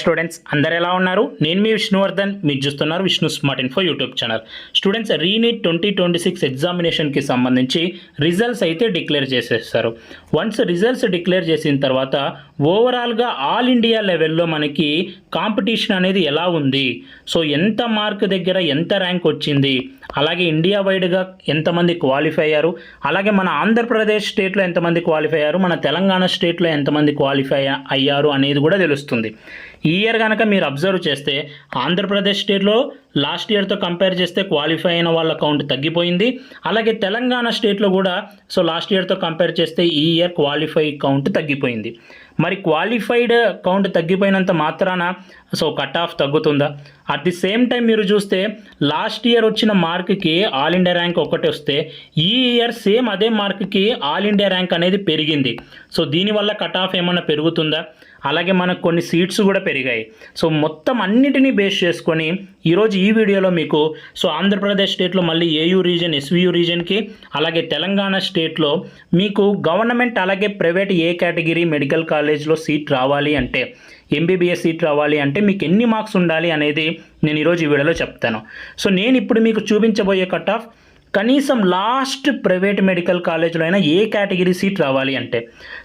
Students అందరు ఎలా ఉన్నారు? నేను మీ విష్ణువర్ధన్, మీరు చూస్తున్నారు Vishnu smart info YouTube channel. Students, re-NEET 2026 ఎగ్జామినేషన్కి సంబంధించి రిజల్ట్స్ అయితే డిక్లేర్ చేసేస్తారు. వన్స్ రిజల్ట్స్ డిక్లేర్ చేసిన తర్వాత ఓవరాల్గా ఆల్ ఇండియా లెవెల్లో మనకి కాంపిటీషన్ అనేది ఎలా ఉంది, సో ఎంత మార్క్ దగ్గర ఎంత ర్యాంక్ వచ్చింది, అలాగే ఇండియా వైడ్గా ఎంతమంది క్వాలిఫై అయ్యారు, అలాగే మన ఆంధ్రప్రదేశ్ స్టేట్లో ఎంతమంది క్వాలిఫై అయ్యారు, మన తెలంగాణ స్టేట్లో ఎంతమంది క్వాలిఫై అయ్యారు అనేది కూడా తెలుస్తుంది. ఈ ఇయర్ కనుక మీరు అబ్జర్వ్ చేస్తే ఆంధ్రప్రదేశ్ స్టేట్లో లాస్ట్ ఇయర్తో కంపేర్ చేస్తే క్వాలిఫై అయిన వాళ్ళ కౌంట్ తగ్గిపోయింది. అలాగే తెలంగాణ స్టేట్లో కూడా సో లాస్ట్ ఇయర్తో కంపేర్ చేస్తే ఈ ఇయర్ క్వాలిఫై కౌంట్ తగ్గిపోయింది. మరి క్వాలిఫైడ్ కౌంట్ తగ్గిపోయినంత మాత్రాన సో కట్ ఆఫ్ తగ్గుతుందా? అట్ ది సేమ్ టైం మీరు చూస్తే లాస్ట్ ఇయర్ వచ్చిన మార్క్కి ఆల్ ఇండియా ర్యాంక్ ఒకటి వస్తే ఈ ఇయర్ సేమ్ అదే మార్క్కి ఆల్ ఇండియా ర్యాంక్ అనేది పెరిగింది. సో దీనివల్ల కట్ ఆఫ్ ఏమన్నా పెరుగుతుందా? అలాగే మనకు కొన్ని సీట్స్ కూడా పెరిగాయి. సో మొత్తం అన్నిటినీ బేస్ చేసుకొని ఈరోజు ఈ వీడియోలో మీకు సో ఆంధ్రప్రదేశ్ స్టేట్లో మళ్ళీ ఏయూ రీజన్, ఎస్వియు రీజన్కి, అలాగే తెలంగాణ స్టేట్లో మీకు గవర్నమెంట్ అలాగే ప్రైవేట్ ఏ కేటగిరీ మెడికల్ కాలేజ్లో సీట్ రావాలి అంటే, ఎంబీబీఎస్ సీట్ రావాలి అంటే మీకు ఎన్ని మార్క్స్ ఉండాలి అనేది నేను ఈరోజు ఈ వీడియోలో చెప్తాను. సో నేను ఇప్పుడు మీకు చూపించబోయే కట్ ఆఫ్ కనీసం లాస్ట్ ప్రైవేట్ మెడికల్ కాలేజ్లో అయినా ఏ కేటగిరీ సీట్ రావాలి అంటే,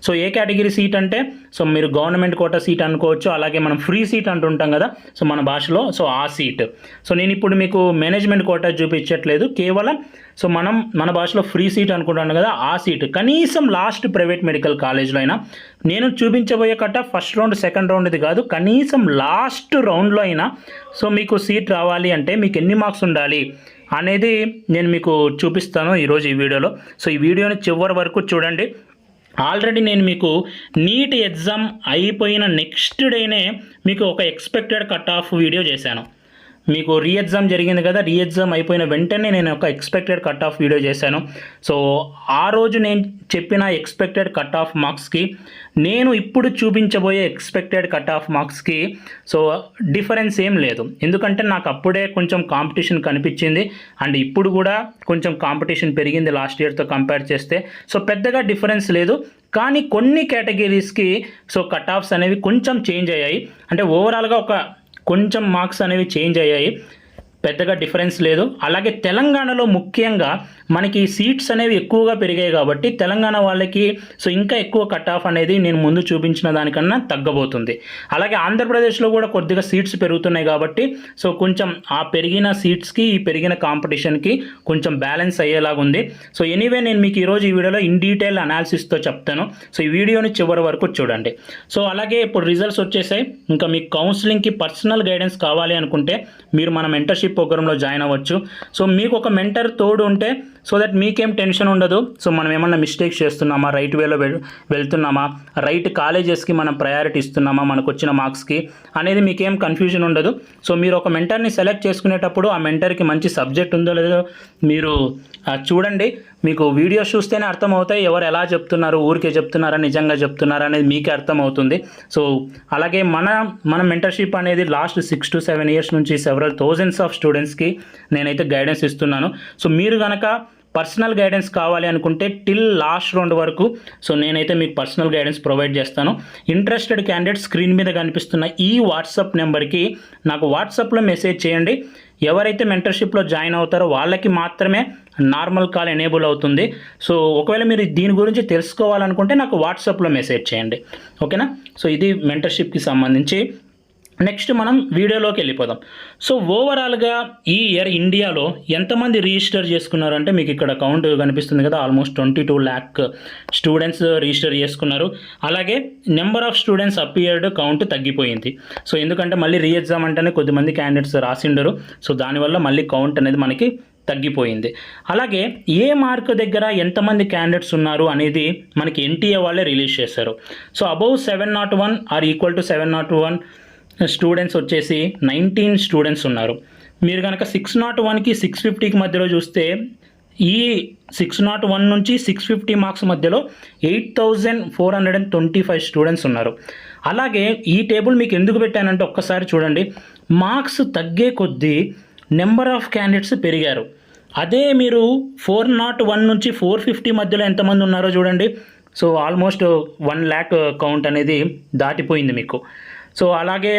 సో ఏ కేటగిరీ సీట్ అంటే సో మీరు గవర్నమెంట్ కోటా సీట్ అనుకోవచ్చు, అలాగే మనం ఫ్రీ సీట్ అంటుంటాం కదా సో మన భాషలో, సో ఆ సీట్. సో నేను ఇప్పుడు మీకు మేనేజ్మెంట్ కోటా చూపించట్లేదు, కేవలం సో మన భాషలో ఫ్రీ సీట్ అనుకుంటాను కదా ఆ సీట్. కనీసం లాస్ట్ ప్రైవేట్ మెడికల్ కాలేజ్లో అయినా నేను చూపించబోయే కట్ట ఫస్ట్ రౌండ్ సెకండ్ రౌండ్ ఇది కాదు, కనీసం లాస్ట్ రౌండ్లో అయినా సో మీకు సీట్ రావాలి అంటే మీకు ఎన్ని మార్క్స్ ఉండాలి అనేది నేను మీకు చూపిస్తాను ఈరోజు ఈ వీడియోలో. సో ఈ వీడియోని చివరి వరకు చూడండి. ఆల్రెడీ నేను మీకు నీట్ ఎగ్జామ్ అయిపోయిన నెక్స్ట్ డేనే మీకు ఒక ఎక్స్పెక్టెడ్ కట్ ఆఫ్ వీడియో చేశాను. మీకు రీ ఎగ్జామ్ జరిగింది కదా, రీ ఎగ్జామ్ అయిపోయిన వెంటనే నేను ఒక ఎక్స్పెక్టెడ్ కట్ ఆఫ్ వీడియో చేశాను. సో ఆ రోజు నేను చెప్పిన ఎక్స్పెక్టెడ్ కట్ ఆఫ్ మార్క్స్కి నేను ఇప్పుడు చూపించబోయే ఎక్స్పెక్టెడ్ కట్ ఆఫ్ మార్క్స్కి సో డిఫరెన్స్ ఏం లేదు. ఎందుకంటే నాకు అప్పుడే కొంచెం కాంపిటీషన్ కనిపించింది అండ్ ఇప్పుడు కూడా కొంచెం కాంపిటీషన్ పెరిగింది లాస్ట్ ఇయర్తో కంపేర్ చేస్తే. సో పెద్దగా డిఫరెన్స్ లేదు, కానీ కొన్ని కేటగిరీస్కి సో కట్ ఆఫ్స్ అనేవి కొంచెం చేంజ్ అయ్యాయి. అంటే ఓవరాల్గా ఒక కొంచెం మార్క్స్ అనేవి చేంజ్ అయ్యాయి, పెద్దగా డిఫరెన్స్ లేదు. అలాగే తెలంగాణలో ముఖ్యంగా మనకి సీట్స్ అనేవి ఎక్కువగా పెరిగాయి కాబట్టి తెలంగాణ వాళ్ళకి సో ఇంకా ఎక్కువ కట్ ఆఫ్ అనేది నేను ముందు చూపించిన దానికన్నా తగ్గబోతుంది. అలాగే ఆంధ్రప్రదేశ్లో కూడా కొద్దిగా సీట్స్ పెరుగుతున్నాయి కాబట్టి సో కొంచెం ఆ పెరిగిన సీట్స్కి ఈ పెరిగిన కాంపిటీషన్కి కొంచెం బ్యాలెన్స్ అయ్యేలాగా ఉంది. సో ఎనీవే నేను మీకు ఈరోజు ఈ వీడియోలో ఇన్ డీటెయిల్ అనాలిసిస్తో చెప్తాను. సో ఈ వీడియోని చివరి వరకు చూడండి. సో అలాగే ఇప్పుడు రిజల్ట్స్ వచ్చేసాయి. ఇంకా మీకు కౌన్సిలింగ్కి పర్సనల్ గైడెన్స్ కావాలి అనుకుంటే మీరు మన మెంటర్షిప్ ప్రోగ్రాంలో జాయిన్ అవ్వచ్చు. సో మీకు ఒక మెంటర్ తోడు ఉంటే సో దట్ మీకేం టెన్షన్ ఉండదు. సో మనం ఏమన్నా మిస్టేక్స్ చేస్తున్నామా, రైట్ వేలో వెళ్తున్నామా, రైట్ కాలేజెస్కి మనం ప్రయారిటీ ఇస్తున్నామా మనకు వచ్చిన మార్క్స్కి అనేది మీకేం కన్ఫ్యూజన్ ఉండదు. సో మీరు ఒక మెంటర్ని సెలెక్ట్ చేసుకునేటప్పుడు ఆ మెంటర్కి మంచి సబ్జెక్ట్ ఉందో లేదో మీరు చూడండి. మీకు వీడియోస్ చూస్తేనే అర్థమవుతాయి ఎవరు ఎలా చెప్తున్నారు, ఊరికే చెప్తున్నారా నిజంగా చెప్తున్నారా అనేది మీకే అర్థమవుతుంది. సో అలాగే మన మెంటర్షిప్ అనేది లాస్ట్ 6 to 7 years నుంచి సెవరల్ థౌజండ్స్ ఆఫ్ స్టూడెంట్స్కి నేనైతే గైడెన్స్ ఇస్తున్నాను. సో మీరు కనుక పర్సనల్ గైడెన్స్ కావాలి అనుకుంటే టిల్ లాస్ట్ రౌండ్ వరకు సో నేనైతే మీకు పర్సనల్ గైడెన్స్ ప్రొవైడ్ చేస్తాను. ఇంట్రెస్టెడ్ క్యాండిడేట్ స్క్రీన్ మీద కనిపిస్తున్న ఈ వాట్సాప్ నెంబర్కి నాకు వాట్సాప్లో మెసేజ్ చేయండి. ఎవరైతే మెంటర్షిప్లో జాయిన్ అవుతారో వాళ్ళకి మాత్రమే నార్మల్ కాల్ ఎనేబుల్ అవుతుంది. సో ఒకవేళ మీరు దీని గురించి తెలుసుకోవాలనుకుంటే నాకు వాట్సాప్లో మెసేజ్ చేయండి, ఓకేనా? సో ఇది మెంటర్షిప్కి సంబంధించి. నెక్స్ట్ మనం వీడియోలోకి వెళ్ళిపోదాం. సో ఓవరాల్గా ఈ ఇయర్ ఇండియాలో ఎంతమంది రిజిస్టర్ చేసుకున్నారంటే మీకు ఇక్కడ కౌంట్ కనిపిస్తుంది కదా, ఆల్మోస్ట్ 22 lakh స్టూడెంట్స్ రిజిస్టర్ చేసుకున్నారు. అలాగే number of students appeared count తగ్గిపోయింది. సో ఎందుకంటే మళ్ళీ రీ ఎగ్జామ్ అంటేనే కొద్దిమంది క్యాండిడేట్స్ రాసిండరు, సో దానివల్ల మళ్ళీ కౌంట్ అనేది మనకి తగ్గిపోయింది. అలాగే ఏ మార్క్ దగ్గర ఎంతమంది క్యాండిడేట్స్ ఉన్నారు అనేది మనకి ఎన్టీఏ వాళ్ళే రిలీజ్ చేశారు. So above 701 or equal to 701 students వచ్చేసి 19 స్టూడెంట్స్ ఉన్నారు. మీరు కనుక 601కి 650కి మధ్యలో చూస్తే ఈ 601 నుంచి 650 మార్క్స్ మధ్యలో 8425 స్టూడెంట్స్ ఉన్నారు. అలాగే ఈ టేబుల్ మీకు ఎందుకు పెట్టానంటే ఒక్కసారి చూడండి, మార్క్స్ తగ్గే కొద్దీ నెంబర్ ఆఫ్ క్యాండిడేట్స్ పెరిగారు. అదే మీరు 401 నుంచి 450 మధ్యలో ఎంతమంది ఉన్నారో చూడండి. సో ఆల్మోస్ట్ 1 lakh కౌంట్ అనేది దాటిపోయింది మీకు. సో అలాగే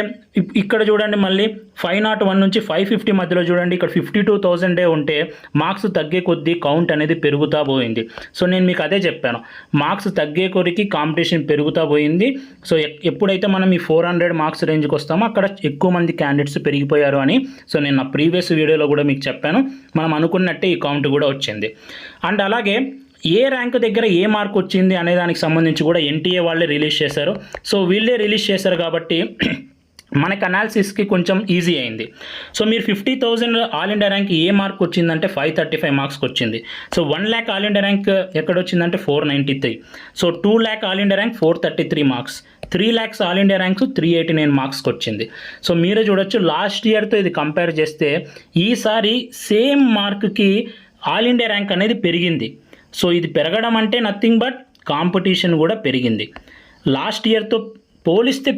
ఇక్కడ చూడండి మళ్ళీ 501 నుంచి 550 మధ్యలో చూడండి, ఇక్కడ 52,000 ఉంటే మార్క్స్ తగ్గే కొద్దీ కౌంట్ అనేది పెరుగుతూ పోయింది. సో నేను మీకు అదే చెప్పాను, మార్క్స్ తగ్గే కొరికి కాంపిటీషన్ పెరుగుతూ పోయింది. సో ఎప్పుడైతే మనం ఈ 400 మార్క్స్ రేంజ్కి వస్తామో అక్కడ ఎక్కువ మంది క్యాండిడేట్స్ పెరిగిపోయారు అని. సో నేను నా ప్రీవియస్ వీడియోలో కూడా మీకు చెప్పాను, మనం అనుకున్నట్టే ఈ కౌంట్ కూడా వచ్చింది. అండ్ అలాగే ఏ ర్యాంక్ దగ్గర ఏ మార్క్ వచ్చింది అనే దానికి సంబంధించి కూడా ఎన్టీఏ వాళ్ళే రిలీజ్ చేశారు. సో వీళ్ళే రిలీజ్ చేశారు కాబట్టి మనకి అనాలిసిస్కి కొంచెం ఈజీ అయింది. సో మీరు 50,000 ఆల్ ఇండియా ర్యాంక్ ఏ మార్క్ వచ్చిందంటే 535 మార్క్స్కి వచ్చింది. So 1 lakh all India rank ఎక్కడ వచ్చిందంటే 493. So 2 lakh all India rank 433 marks, 3 lakhs all India ranks 389 మార్క్స్కి వచ్చింది. సో మీరే చూడొచ్చు, లాస్ట్ ఇయర్తో ఇది కంపేర్ చేస్తే ఈసారి సేమ్ మార్క్కి ఆల్ ఇండియా ర్యాంక్ అనేది పెరిగింది. సో ఇది పెరగడం అంటే నథింగ్ బట్ కాంపిటీషన్ కూడా పెరిగింది. లాస్ట్ ఇయర్తో పోలిస్తే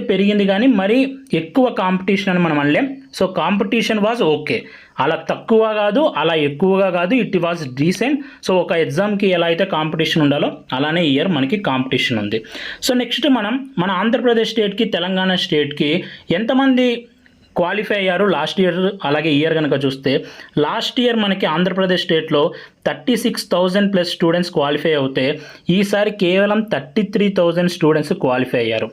పెరిగింది కానీ మరీ ఎక్కువ కాంపిటీషన్ అని మనం అనలేం. సో కాంపిటీషన్ వాజ్ ఓకే, అలా తక్కువ కాదు అలా ఎక్కువగా కాదు, ఇట్ వాజ్ డీసెంట్. సో ఒక ఎగ్జామ్కి ఎలా అయితే కాంపిటీషన్ ఉండాలో అలానే ఇయర్ మనకి కాంపిటీషన్ ఉంది. సో నెక్స్ట్ మన ఆంధ్రప్రదేశ్ స్టేట్కి తెలంగాణ స్టేట్కి ఎంతమంది క్వాలిఫై అయ్యారు లాస్ట్ ఇయర్ అలాగే ఇయర్ కనుక చూస్తే, లాస్ట్ ఇయర్ మనకి ఆంధ్రప్రదేశ్ స్టేట్లో 36,000+ స్టూడెంట్స్ క్వాలిఫై అవుతే ఈసారి కేవలం 33,000 స్టూడెంట్స్ క్వాలిఫై అయ్యారు.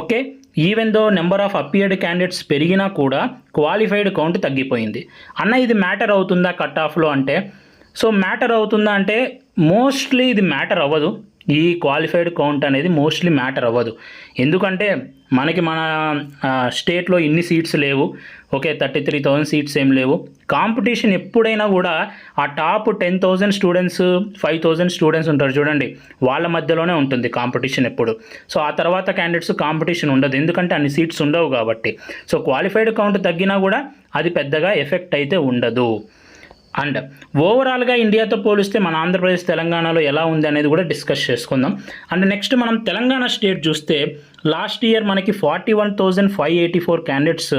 Okay, even though number of appeared candidates పెరిగినా కూడా క్వాలిఫైడ్ కౌంట్ తగ్గిపోయింది. అన్న ఇది మ్యాటర్ అవుతుందా కట్ ఆఫ్లో అంటే, సో మ్యాటర్ అవుతుందా అంటే మోస్ట్లీ ఇది మ్యాటర్ అవ్వదు. ఈ క్వాలిఫైడ్ కౌంట్ అనేది మోస్ట్లీ మ్యాటర్ అవ్వదు. ఎందుకంటే మనకి మన స్టేట్లో ఇన్ని సీట్స్ లేవు. ఓకే, 33,000 సీట్స్ ఏం లేవు. కాంపిటీషన్ ఎప్పుడైనా కూడా ఆ టాప్ 10,000 స్టూడెంట్స్ 5,000 స్టూడెంట్స్ ఉంటారు చూడండి, వాళ్ళ మధ్యలోనే ఉంటుంది కాంపిటీషన్ ఎప్పుడు. సో ఆ తర్వాత క్యాండిడేట్స్ కాంపిటీషన్ ఉండదు, ఎందుకంటే అన్ని సీట్స్ ఉండవు కాబట్టి. సో క్వాలిఫైడ్ కౌంట్ తగ్గినా కూడా అది పెద్దగా ఎఫెక్ట్ అయితే ఉండదు. అండ్ ఓవరాల్గా ఇండియాతో పోలిస్తే మన ఆంధ్రప్రదేశ్ తెలంగాణలో ఎలా ఉంది అనేది కూడా డిస్కస్ చేసుకుందాం. అండ్ నెక్స్ట్ మనం తెలంగాణ స్టేట్ చూస్తే లాస్ట్ ఇయర్ మనకి 41,584 క్యాండిడేట్స్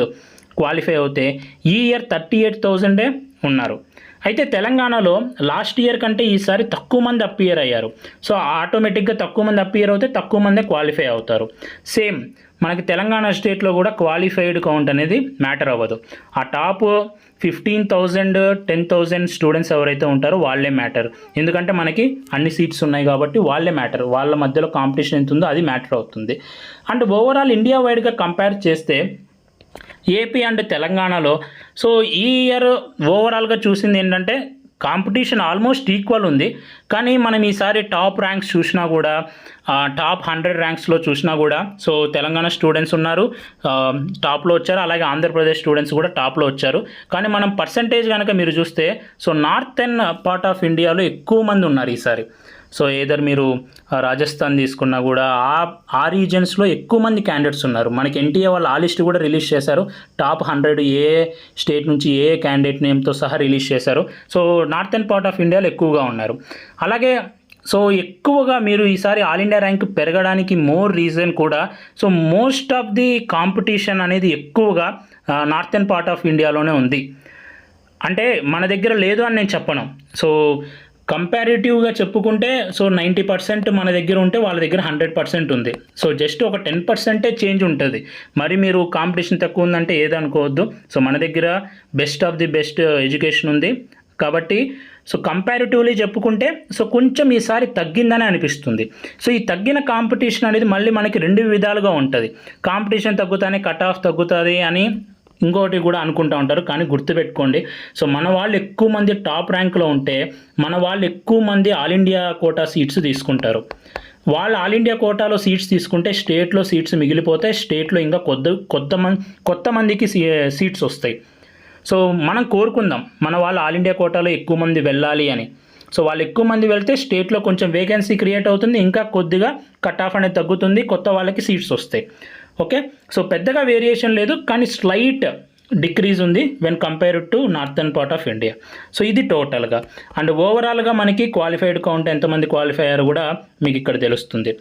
క్వాలిఫై అవుతే ఈ ఇయర్ 38,000 ఉన్నారు. అయితే తెలంగాణలో లాస్ట్ ఇయర్ కంటే ఈసారి తక్కువ మంది అపియర్ అయ్యారు. సో ఆటోమేటిక్గా తక్కువ మంది అపియర్ అవుతే తక్కువ మందే క్వాలిఫై అవుతారు. సేమ్ మనకి తెలంగాణ స్టేట్లో కూడా క్వాలిఫైడ్ కౌంట్ అనేది మ్యాటర్ అవ్వదు. ఆ టాప్ 15,000 10,000 స్టూడెంట్స్ ఎవరైతే ఉంటారో వాళ్ళే మ్యాటర్, ఎందుకంటే మనకి అన్ని సీట్స్ ఉన్నాయి కాబట్టి వాళ్ళే మ్యాటర్. వాళ్ళ మధ్యలో కాంపిటీషన్ ఎంత ఉందో అది మ్యాటర్ అవుతుంది. అండ్ ఓవరాల్ ఇండియా వైడ్గా కంపేర్ చేస్తే ఏపీ అండ్ తెలంగాణలో సో ఈ ఇయర్ ఓవరాల్గా చూసింది ఏంటంటే కాంపిటీషన్ ఆల్మోస్ట్ ఈక్వల్ ఉంది. కానీ మనం ఈసారి టాప్ ర్యాంక్స్ చూసినా కూడా, టాప్ 100 ర్యాంక్స్లో చూసినా కూడా సో తెలంగాణ స్టూడెంట్స్ ఉన్నారు, టాప్లో వచ్చారు. అలాగే ఆంధ్రప్రదేశ్ స్టూడెంట్స్ కూడా టాప్లో వచ్చారు. కానీ మనం పర్సంటేజ్ కనుక మీరు చూస్తే సో నార్థన్ పార్ట్ ఆఫ్ ఇండియాలో ఎక్కువ మంది ఉన్నారు ఈసారి. సో ఏదర్ మీరు రాజస్థాన్ తీసుకున్నా కూడా ఆ రీజన్స్లో ఎక్కువ మంది క్యాండిడేట్స్ ఉన్నారు. మనకి ఎన్టీఏ వాళ్ళు ఆ లిస్ట్ కూడా రిలీజ్ చేశారు, టాప్ 100 ఏ స్టేట్ నుంచి ఏ క్యాండిడేట్ నేమ్తో సహా రిలీజ్ చేశారు. సో నార్థన్ పార్ట్ ఆఫ్ ఇండియాలో ఎక్కువగా ఉన్నారు. అలాగే సో ఎక్కువగా మీరు ఈసారి ఆల్ ఇండియా ర్యాంక్ పెరగడానికి మోర్ రీజన్ కూడా so most of the competition అనేది ఎక్కువగా నార్థన్ పార్ట్ ఆఫ్ ఇండియాలోనే ఉంది. అంటే మన దగ్గర లేదు అని నేను చెప్పను. సో కంపారిటివ్గా చెప్పుకుంటే సో 90% మన దగ్గర ఉంటే వాళ్ళ దగ్గర 100% ఉంది. సో జస్ట్ ఒక 10% చేంజ్ ఉంటుంది. మరి మీరు కాంపిటీషన్ తక్కువ ఉందంటే ఏదనుకోవద్దు. సో మన దగ్గర best of the best education ఉంది కాబట్టి సో కంపారిటివ్లీ చెప్పుకుంటే సో కొంచెం ఈసారి తగ్గిందని అనిపిస్తుంది. సో ఈ తగ్గిన కాంపిటీషన్ అనేది మళ్ళీ మనకి 2 విధాలుగా ఉంటుంది. కాంపిటీషన్ తగ్గుతానే కట్ ఆఫ్ తగ్గుతుంది అని ఇంకోటి కూడా అనుకుంటూ ఉంటారు. కానీ గుర్తుపెట్టుకోండి, సో మన వాళ్ళు ఎక్కువ మంది టాప్ ర్యాంక్లో ఉంటే మన వాళ్ళు ఎక్కువ మంది ఆల్ ఇండియా కోటా సీట్స్ తీసుకుంటారు. వాళ్ళు ఆల్ ఇండియా కోటాలో సీట్స్ తీసుకుంటే స్టేట్లో సీట్స్ మిగిలిపోతాయి, స్టేట్లో ఇంకా కొత్త మందికి సీట్స్ వస్తాయి. సో మనం కోరుకుందాం మన వాళ్ళు ఆల్ ఇండియా కోటాలో ఎక్కువ మంది వెళ్ళాలి అని. సో వాళ్ళు ఎక్కువ మంది వెళ్తే స్టేట్లో కొంచెం వేకెన్సీ క్రియేట్ అవుతుంది, ఇంకా కొద్దిగా కట్ ఆఫ్ అనేది తగ్గుతుంది, కొత్త వాళ్ళకి సీట్స్ వస్తాయి. ఓకే, సో పెద్దగా వేరియేషన్ లేదు, కానీ స్లైట్ డిక్రీజ్ ఉంది when compared to northern part of India. So ఇది టోటల్గా. అండ్ ఓవరాల్గా మనకి క్వాలిఫైడ్ కౌంట్ ఎంతమంది క్వాలిఫై అయ్యారు కూడా మీకు ఇక్కడ తెలుస్తుంది.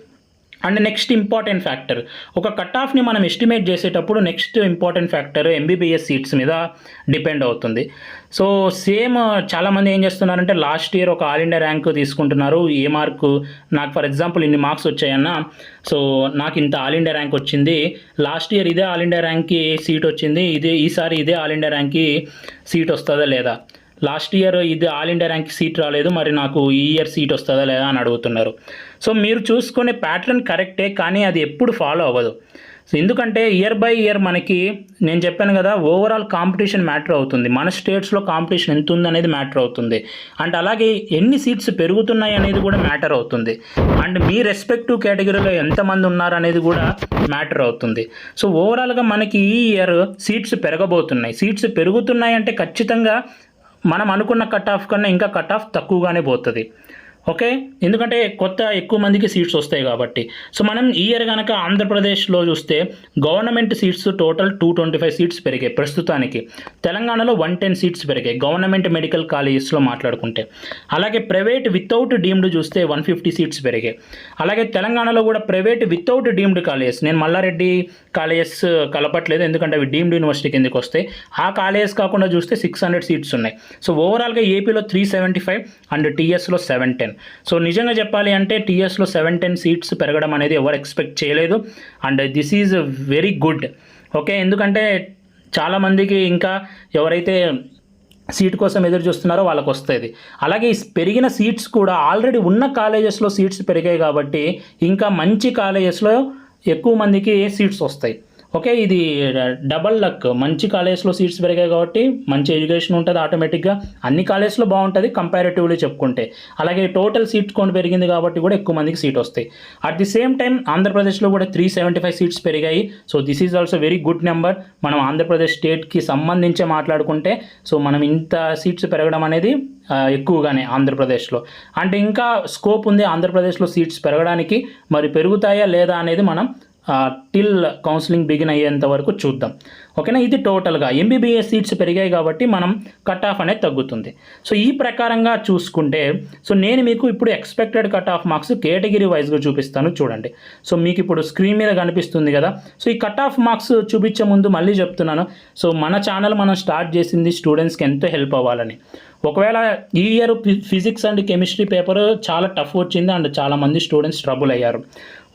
అండ్ నెక్స్ట్ ఇంపార్టెంట్ ఫ్యాక్టర్, ఒక కట్ ఆఫ్ని మనం ఎస్టిమేట్ చేసేటప్పుడు next important factor MBBS seats మీద డిపెండ్ అవుతుంది. సో సేమ్ చాలామంది ఏం చేస్తున్నారంటే లాస్ట్ ఇయర్ ఒక ఆల్ ఇండియా ర్యాంక్ తీసుకుంటున్నారు. ఏ మార్కు, నాకు ఫర్ ఎగ్జాంపుల్ ఇన్ని మార్క్స్ వచ్చాయన్న, సో నాకు ఇంత ఆల్ ఇండియా ర్యాంక్ వచ్చింది, లాస్ట్ ఇయర్ ఇదే ఆల్ ఇండియా ర్యాంక్కి సీట్ వచ్చింది, ఈసారి ఇదే ఆల్ ఇండియా ర్యాంక్కి సీట్ వస్తుందా లేదా, లాస్ట్ ఇయర్ ఇది ఆల్ ఇండియా ర్యాంక్ సీట్ రాలేదు, మరి నాకు ఈ ఇయర్ సీట్ వస్తుందా లేదా అని అడుగుతున్నారు. సో మీరు చూసుకునే ప్యాటర్న్ కరెక్టే, కానీ అది ఎప్పుడు ఫాలో అవ్వదు. సో ఎందుకంటే ఇయర్ బై ఇయర్ మనకి, నేను చెప్పాను కదా, ఓవరాల్ కాంపిటీషన్ మ్యాటర్ అవుతుంది, మన స్టేట్స్లో కాంపిటీషన్ ఎంత ఉంది అనేది మ్యాటర్ అవుతుంది, అండ్ అలాగే ఎన్ని సీట్స్ పెరుగుతున్నాయి అనేది కూడా మ్యాటర్ అవుతుంది, అండ్ మీ రెస్పెక్టివ్ కేటగిరీలో ఎంతమంది ఉన్నారు అనేది కూడా మ్యాటర్ అవుతుంది. సో ఓవరాల్గా మనకి ఈ ఇయర్ సీట్స్ పెరగబోతున్నాయి. సీట్స్ పెరుగుతున్నాయి అంటే ఖచ్చితంగా మనం అనుకున్న కట్ ఆఫ్ కన్నా ఇంకా కట్ ఆఫ్ తక్కువగానే పోతుంది. ఓకే, ఎందుకంటే ఎక్కువ మందికి సీట్స్ వస్తాయి కాబట్టి. సో మనం ఈ ఇయర్ కనుక ఆంధ్రప్రదేశ్లో చూస్తే గవర్నమెంట్ సీట్స్ టోటల్ 225 సీట్స్ పెరిగాయి ప్రస్తుతానికి. తెలంగాణలో 110 సీట్స్ పెరిగాయి గవర్నమెంట్ మెడికల్ కాలేజెస్లో మాట్లాడుకుంటే. అలాగే ప్రైవేట్ వితౌట్ డీమ్డ్ చూస్తే 150 సీట్స్ పెరిగాయి. అలాగే తెలంగాణలో కూడా ప్రైవేట్ వితౌట్ డీమ్డ్ కాలేజెస్, నేను మల్లారెడ్డి కాలేజెస్ కలపట్లేదు ఎందుకంటే అవి డీమ్డ్ యూనివర్సిటీ కిందకి వస్తాయి, ఆ కాలేజెస్ కాకుండా చూస్తే 600 సీట్స్ ఉన్నాయి. సో ఓవరాల్గా ఏపీలో 375 అండ్ టీఎస్లో 710. సో నిజంగా చెప్పాలి అంటే టీఎస్లో 710 సీట్స్ పెరగడం అనేది ఎవరు ఎక్స్పెక్ట్ చేయలేదు, and this is very good. Okay, ఎందుకంటే చాలామందికి ఇంకా ఎవరైతే సీట్ కోసం ఎదురు చూస్తున్నారో వాళ్ళకి వస్తుంది. అలాగే ఈ పెరిగిన సీట్స్ కూడా ఆల్రెడీ ఉన్న కాలేజెస్లో సీట్స్ పెరిగాయి కాబట్టి ఇంకా మంచి కాలేజెస్లో ఎక్కువ మందికి సీట్స్ వస్తాయి. ఓకే, ఇది డబల్ లక్, మంచి కాలేజ్లో సీట్స్ పెరిగాయి కాబట్టి మంచి ఎడ్యుకేషన్ ఉంటుంది ఆటోమేటిక్గా, అన్ని కాలేజ్లో బాగుంటుంది కంపారిటివ్లీ చెప్పుకుంటే. అలాగే టోటల్ సీట్ కౌంట్ పెరిగింది కాబట్టి కూడా ఎక్కువ మందికి సీట్ వస్తాయి. అట్ ది సేమ్ టైం ఆంధ్రప్రదేశ్లో కూడా 375 సీట్స్ పెరిగాయి. So this is also very good number. మనం ఆంధ్రప్రదేశ్ స్టేట్కి సంబంధించి మాట్లాడుకుంటే సో మనం ఇంత సీట్స్ పెరగడం అనేది ఎక్కువగానే ఆంధ్రప్రదేశ్లో, అంటే ఇంకా స్కోప్ ఉంది ఆంధ్రప్రదేశ్లో సీట్స్ పెరగడానికి. మరి పెరుగుతాయా లేదా అనేది మనం టిల్ కౌన్సిలింగ్ బిగిన్ అయ్యేంత వరకు చూద్దాం. ఓకేనా, ఇది టోటల్గా ఎంబీబీఎస్ సీట్స్ పెరిగాయి కాబట్టి మనం కట్ ఆఫ్ అనేది తగ్గుతుంది. సో ఈ ప్రకారంగా చూసుకుంటే సో నేను మీకు ఇప్పుడు expected cut off marks category వైజ్గా చూపిస్తాను చూడండి. సో మీకు ఇప్పుడు స్క్రీన్ మీద కనిపిస్తుంది కదా. సో ఈ కట్ ఆఫ్ మార్క్స్ చూపించే ముందు మళ్ళీ చెప్తున్నాను, సో మన ఛానల్ మనం స్టార్ట్ చేసింది స్టూడెంట్స్కి ఎంతో హెల్ప్ అవ్వాలని. ఒకవేళ ఈ year physics and chemistry paper చాలా టఫ్ వచ్చింది అండ్ చాలామంది స్టూడెంట్స్ ట్రబుల్ అయ్యారు.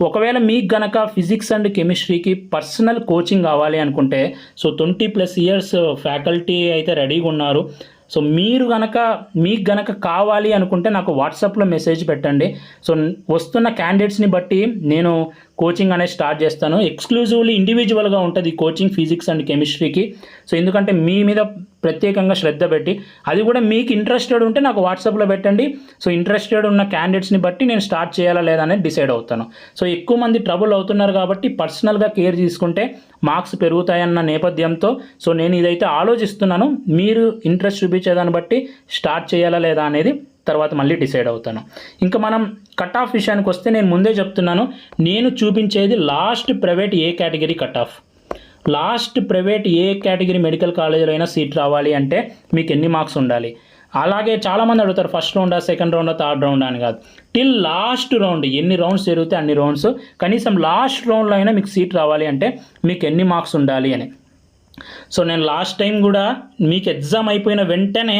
ఒకవేళ మీకు గనక ఫిజిక్స్ అండ్ కెమిస్ట్రీకి పర్సనల్ కోచింగ్ కావాలి అనుకుంటే సో 20+ ఇయర్స్ ఫ్యాకల్టీ అయితే రెడీగా ఉన్నారు. సో మీకు గనక కావాలి అనుకుంటే నాకు వాట్సాప్లో మెసేజ్ పెట్టండి. సో వస్తున్న క్యాండిడేట్స్ని బట్టి నేను కోచింగ్ అనేది స్టార్ట్ చేస్తాను. ఎక్స్క్లూజివ్లీ ఇండివిజువల్గా ఉంటుంది ఈ కోచింగ్ ఫిజిక్స్ అండ్ కెమిస్ట్రీకి. సో ఎందుకంటే మీ మీద ప్రత్యేకంగా శ్రద్ధ పెట్టి, అది కూడా మీకు ఇంట్రెస్టెడ్ ఉంటే నాకు వాట్సాప్లో పెట్టండి. సో ఇంట్రెస్టెడ్ ఉన్న క్యాండిడేట్స్ని బట్టి నేను స్టార్ట్ చేయాలా లేదా అనేది డిసైడ్ అవుతాను. సో ఎక్కువ మంది ట్రబుల్ అవుతున్నారు కాబట్టి పర్సనల్గా కేర్ తీసుకుంటే మార్క్స్ పెరుగుతాయన్న నేపథ్యంతో సో నేను ఇదైతే ఆలోచిస్తున్నాను. మీరు ఇంట్రెస్ట్ చూపించేదాన్ని బట్టి స్టార్ట్ చేయాలా లేదా అనేది తర్వాత మళ్ళీ డిసైడ్ అవుతాను. ఇంకా మనం కట్ ఆఫ్ విషయానికి వస్తే నేను ముందే చెప్తున్నాను, నేను చూపించేది last private A category cut off. Last private A category medical కాలేజీలో అయినా సీట్ రావాలి అంటే మీకు ఎన్ని మార్క్స్ ఉండాలి. అలాగే చాలామంది అడుగుతారు ఫస్ట్ రౌండా, సెకండ్ రౌండా, థర్డ్ రౌండా అని కాదు, టిల్ లాస్ట్ రౌండ్ ఎన్ని రౌండ్స్ జరిగితే అన్ని రౌండ్స్, కనీసం లాస్ట్ రౌండ్లో అయినా మీకు సీట్ రావాలి అంటే మీకు ఎన్ని మార్క్స్ ఉండాలి అని. సో నేను లాస్ట్ టైం కూడా మీకు ఎగ్జామ్ అయిపోయిన వెంటనే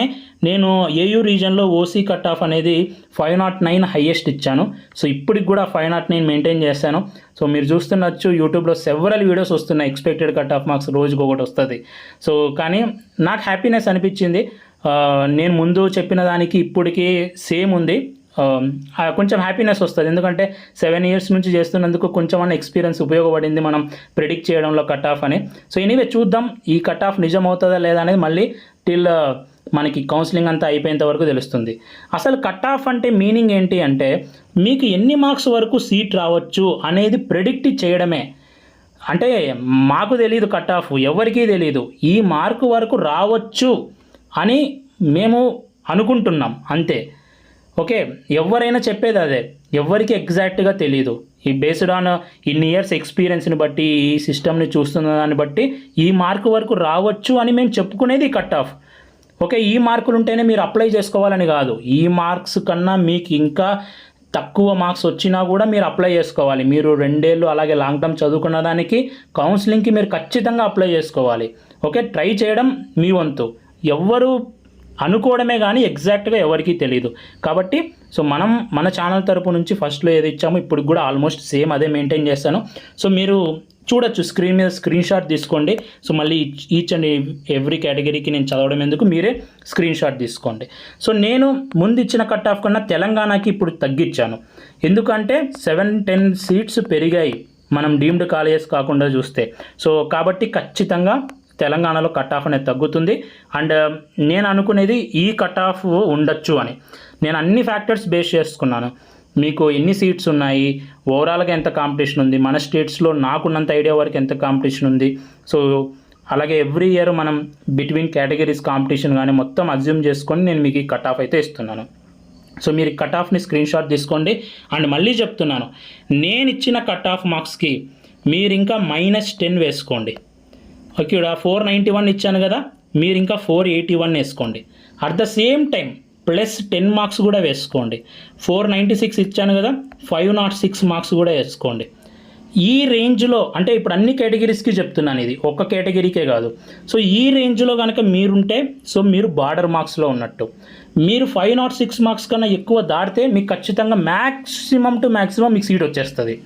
నేను ఏయూ రీజన్లో ఓసీ కట్ ఆఫ్ అనేది 509 హైయెస్ట్ ఇచ్చాను. సో ఇప్పటికి కూడా 509 మెయింటైన్ చేశాను. సో మీరు చూస్తున్నచ్చు యూట్యూబ్లో సెవరల్ వీడియోస్ వస్తున్నాయి, ఎక్స్పెక్టెడ్ కట్ ఆఫ్ మార్క్స్ రోజుకి ఒకటి వస్తుంది. సో కానీ నాకు హ్యాపీనెస్ అనిపించింది. నేను ముందు చెప్పిన దానికి ఇప్పటికీ సేమ్ ఉంది. కొంచెం హ్యాపీనెస్ వస్తుంది ఎందుకంటే 7 ఇయర్స్ నుంచి చేస్తున్నందుకు కొంచెం అన్న ఎక్స్పీరియన్స్ ఉపయోగపడింది మనం ప్రిడిక్ట్ చేయడంలో కట్ ఆఫ్ అని. సో ఎనీవే చూద్దాం ఈ కట్ ఆఫ్ నిజం అవుతుందా లేదా అనేది మళ్ళీ టిల్ మనకి కౌన్సిలింగ్ అంతా అయిపోయేంత వరకు తెలుస్తుంది. అసలు కట్ ఆఫ్ అంటే మీనింగ్ ఏంటి అంటే మీకు ఎన్ని మార్క్స్ వరకు సీట్ రావచ్చు అనేది ప్రిడిక్ట్ చేయడమే. అంటే మాకు తెలియదు కట్ ఆఫ్, ఎవరికీ తెలియదు, ఈ మార్కు వరకు రావచ్చు అని మేము అనుకుంటున్నాం అంతే. ఓకే, ఎవరైనా చెప్పేది అదే, ఎవరికి ఎగ్జాక్ట్గా తెలియదు. ఈ బేస్డ్ ఆన్ ఇన్ని ఇయర్స్ ఎక్స్పీరియన్స్ని బట్టి, ఈ సిస్టమ్ని చూస్తున్న దాన్ని బట్టి ఈ మార్కు వరకు రావచ్చు అని మేము చెప్పుకునేది కట్ ఆఫ్. ఓకే, ఈ మార్కులు ఉంటేనే మీరు అప్లై చేసుకోవాలని కాదు, ఈ మార్క్స్ కన్నా మీకు ఇంకా తక్కువ మార్క్స్ వచ్చినా కూడా మీరు అప్లై చేసుకోవాలి. మీరు 2 ఏళ్ళు అలాగే లాంగ్ టర్మ్ చదువుకున్న దానికి కౌన్సిలింగ్కి మీరు ఖచ్చితంగా అప్లై చేసుకోవాలి. ఓకే, ట్రై చేయడం మీ వంతు. ఎవ్వరు అనుకోవడమే కానీ ఎగ్జాక్ట్గా ఎవరికీ తెలియదు. కాబట్టి సో మన ఛానల్ తరపు నుంచి ఫస్ట్లో ఏది ఇచ్చామో ఇప్పుడు కూడా ఆల్మోస్ట్ సేమ్ అదే మెయింటైన్ చేస్తాను. సో మీరు చూడొచ్చు, స్క్రీన్ మీద స్క్రీన్ షాట్ తీసుకోండి. సో మళ్ళీ ఈచ్ అండ్ ఎవ్రీ కేటగిరీకి నేను చదవడం ఎందుకు, మీరే స్క్రీన్ షాట్ తీసుకోండి. సో నేను ముందు ఇచ్చిన కట్ ఆఫ్ కన్నా తెలంగాణకి ఇప్పుడు తగ్గించాను. ఎందుకంటే 7-10 సీట్స్ పెరిగాయి మనం డీమ్డ్ కాలేజెస్ కాకుండా చూస్తే. సో కాబట్టి ఖచ్చితంగా తెలంగాణలో కట్ ఆఫ్ అనేది తగ్గుతుంది. అండ్ నేను అనుకునేది ఈ కట్ ఆఫ్ ఉండొచ్చు అని. నేను అన్ని ఫ్యాక్టర్స్ బేస్ చేసుకున్నాను. మీకు ఎన్ని సీట్స్ ఉన్నాయి, ఓవరాల్గా ఎంత కాంపిటీషన్ ఉంది, మన స్టేట్స్లో నాకున్నంత ఐడియా వరకు ఎంత కాంపిటీషన్ ఉంది. సో అలాగే ఎవ్రీ ఇయర్ మనం బిట్వీన్ కేటగిరీస్ కాంపిటీషన్ కానీ మొత్తం అజ్యూమ్ చేసుకొని నేను మీకు ఈ కట్ ఆఫ్ అయితే ఇస్తున్నాను. సో మీరు కట్ ఆఫ్ని స్క్రీన్ షాట్ తీసుకోండి. అండ్ మళ్ళీ చెప్తున్నాను, నేను ఇచ్చిన కట్ ఆఫ్ మార్క్స్కి మీరు ఇంకా -10 వేసుకోండి. ఓకే, ఇక్కడ 491 ఇచ్చాను కదా, మీరు ఇంకా 481 వేసుకోండి. At the same time +10 marks కూడా వేసుకోండి. 496 ఇచ్చాను కదా, 506 మార్క్స్ కూడా వేసుకోండి. ఈ రేంజ్లో, అంటే ఇప్పుడు అన్ని కేటగిరీస్కి చెప్తున్నాను, ఇది ఒక్క కేటగిరీకే కాదు. సో ఈ రేంజ్లో కనుక మీరుంటే సో మీరు బార్డర్ మార్క్స్లో ఉన్నట్టు. మీరు 506 మార్క్స్ కన్నా ఎక్కువ దాటితే మీకు ఖచ్చితంగా మ్యాక్సిమం టు మ్యాక్సిమం మీకు సీట్ వచ్చేస్తుంది.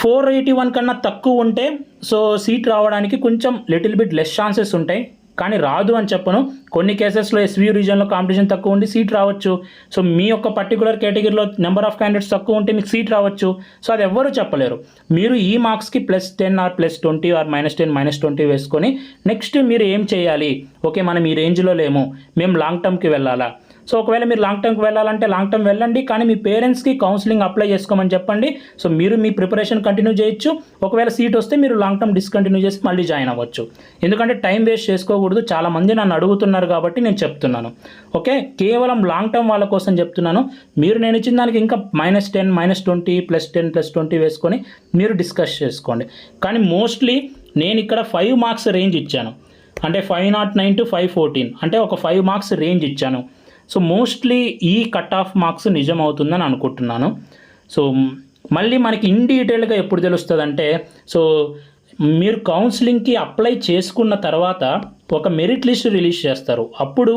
481 కన్నా తక్కువ ఉంటే సో సీట్ రావడానికి కొంచెం లిటిల్ బిట్ లెస్ ఛాన్సెస్ ఉంటాయి, కానీ రాదు అని చెప్పను. కొన్ని కేసెస్లో ఎస్వీయూ రీజన్లో కాంపిటీషన్ తక్కువ ఉండి సీట్ రావచ్చు. సో మీ యొక్క పర్టికులర్ కేటగిరీలో నెంబర్ ఆఫ్ క్యాండిడేట్స్ తక్కువ ఉంటే మీకు సీట్ రావచ్చు. సో అది ఎవ్వరూ చెప్పలేరు. మీరు ఈ మార్క్స్కి +10 ఆర్ +20 ఆర్ -10 -20 వేసుకొని నెక్స్ట్ మీరు ఏం చేయాలి, ఓకే మనం ఈ రేంజ్లో లేము, మేము లాంగ్ టర్మ్కి వెళ్ళాలా. సో ఒకవేళ మీరు లాంగ్ టర్మ్కి వెళ్ళాలంటే లాంగ్ టర్మ్ వెళ్ళండి, కానీ మీ పేరెంట్స్కి కౌన్సిలింగ్ అప్లై చేసుకోమని చెప్పండి. సో మీరు మీ ప్రిపరేషన్ కంటిన్యూ చేయొచ్చు. ఒకవేళ సీట్ వస్తే మీరు లాంగ్ టర్మ్ డిస్కంటిన్యూ చేసి మళ్ళీ జాయిన్ అవ్వచ్చు. ఎందుకంటే టైం వేస్ట్ చేసుకోకూడదు. చాలామంది నన్ను అడుగుతున్నారు కాబట్టి నేను చెప్తున్నాను. ఓకే, కేవలం లాంగ్ టర్మ్ వాళ్ళ కోసం చెప్తున్నాను. మీరు నేను ఇచ్చిన దానికి ఇంకా -10 -20 +10 +20 వేసుకొని మీరు డిస్కస్ చేసుకోండి. కానీ మోస్ట్లీ నేను ఇక్కడ 5 మార్క్స్ రేంజ్ ఇచ్చాను. అంటే 509 to 514 అంటే ఒక 5 మార్క్స్ రేంజ్ ఇచ్చాను. సో మోస్ట్లీ ఈ కట్ ఆఫ్ మార్క్స్ నిజం అవుతుందని అనుకుంటున్నాను. సో మళ్ళీ మనకి ఇన్ డీటెయిల్గా ఎప్పుడు తెలుస్తుంది అంటే, సో మీరు కౌన్సిలింగ్కి అప్లై చేసుకున్న తర్వాత ఒక మెరిట్ లిస్ట్ రిలీజ్ చేస్తారు. అప్పుడు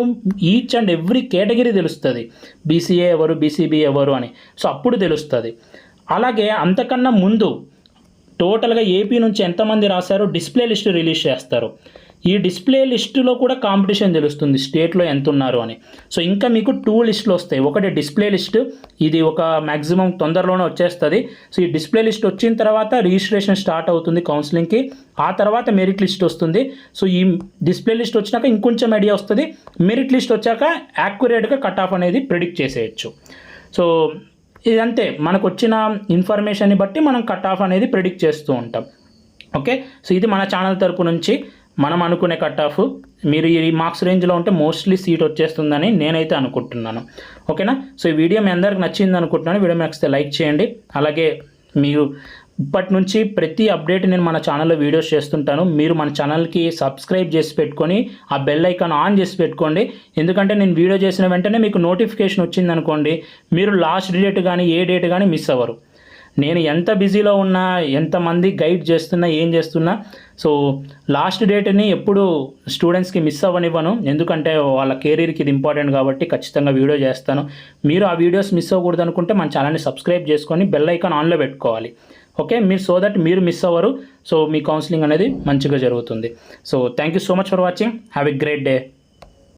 ఈచ్ అండ్ ఎవ్రీ కేటగిరీ తెలుస్తుంది, బీసీఏ ఎవరు, బీసీబీ ఎవరు అని. సో అప్పుడు తెలుస్తుంది. అలాగే అంతకన్నా ముందు టోటల్గా ఏపీ నుంచి ఎంతమంది రాశారో డిస్ప్లే లిస్ట్ రిలీజ్ చేస్తారు. ఈ డిస్ప్లే లిస్టులో కూడా కాంపిటీషన్ తెలుస్తుంది, స్టేట్లో ఎంత ఉన్నారు అని. సో ఇంకా మీకు 2 లిస్టులు వస్తాయి. ఒకటి డిస్ప్లే లిస్ట్, ఇది ఒక మ్యాక్సిమం తొందరలోనే వచ్చేస్తుంది. సో ఈ డిస్ప్లే లిస్ట్ వచ్చిన తర్వాత రిజిస్ట్రేషన్ స్టార్ట్ అవుతుంది కౌన్సిలింగ్కి. ఆ తర్వాత మెరిట్ లిస్ట్ వస్తుంది. సో ఈ డిస్ప్లే లిస్ట్ వచ్చినాక ఇంకొంచెం ఐడియా వస్తుంది. మెరిట్ లిస్ట్ వచ్చాక యాక్యురేట్గా కట్ ఆఫ్ అనేది ప్రిడిక్ట్ చేసేయచ్చు. సో ఇదంతే, మనకు వచ్చిన ఇన్ఫర్మేషన్ని బట్టి మనం కట్ ఆఫ్ అనేది ప్రిడిక్ట్ చేస్తూ ఉంటాం. ఓకే, సో ఇది మన ఛానల్ తరపు నుంచి మనం అనుకునే కట్ ఆఫ్. మీరు ఈ మార్క్స్ రేంజ్లో ఉంటే మోస్ట్లీ సీట్ వచ్చేస్తుందని నేనైతే అనుకుంటున్నాను. ఓకేనా, సో ఈ వీడియో మీ అందరికి నచ్చింది అనుకుంటున్నాను. వీడియో నచ్చితే లైక్ చేయండి. అలాగే మీరు ఇప్పటి నుంచి ప్రతి అప్డేట్ నేను మన ఛానల్లో వీడియోస్ చేస్తుంటాను. మీరు మన ఛానల్కి సబ్స్క్రైబ్ చేసి పెట్టుకొని ఆ బెల్ ఐకాన్ ఆన్ చేసి పెట్టుకోండి. ఎందుకంటే నేను వీడియో చేసిన వెంటనే మీకు నోటిఫికేషన్ వచ్చిందనుకోండి, మీరు లాస్ట్ డేట్ కానీ ఏ డేట్ కానీ మిస్ అవ్వరు. నేను ఎంత బిజీలో ఉన్నా, ఎంతమంది గైడ్ చేస్తున్నా, ఏం చేస్తున్నా, సో లాస్ట్ డేట్ని ఎప్పుడు స్టూడెంట్స్కి మిస్ అవ్వనివ్వను. ఎందుకంటే వాళ్ళ కెరీర్కి ఇది ఇంపార్టెంట్ కాబట్టి ఖచ్చితంగా వీడియో చేస్తాను. మీరు ఆ వీడియోస్ మిస్ అవ్వకూడదు అనుకుంటే మన ఛానల్ని సబ్స్క్రైబ్ చేసుకొని బెల్ ఐకాన్ ఆన్లో పెట్టుకోవాలి. ఓకే, మీరు సో దట్ మీరు మిస్ అవ్వరు. సో మీ కౌన్సిలింగ్ అనేది మంచిగా జరుగుతుంది. So thank you so much for watching. Have a great day.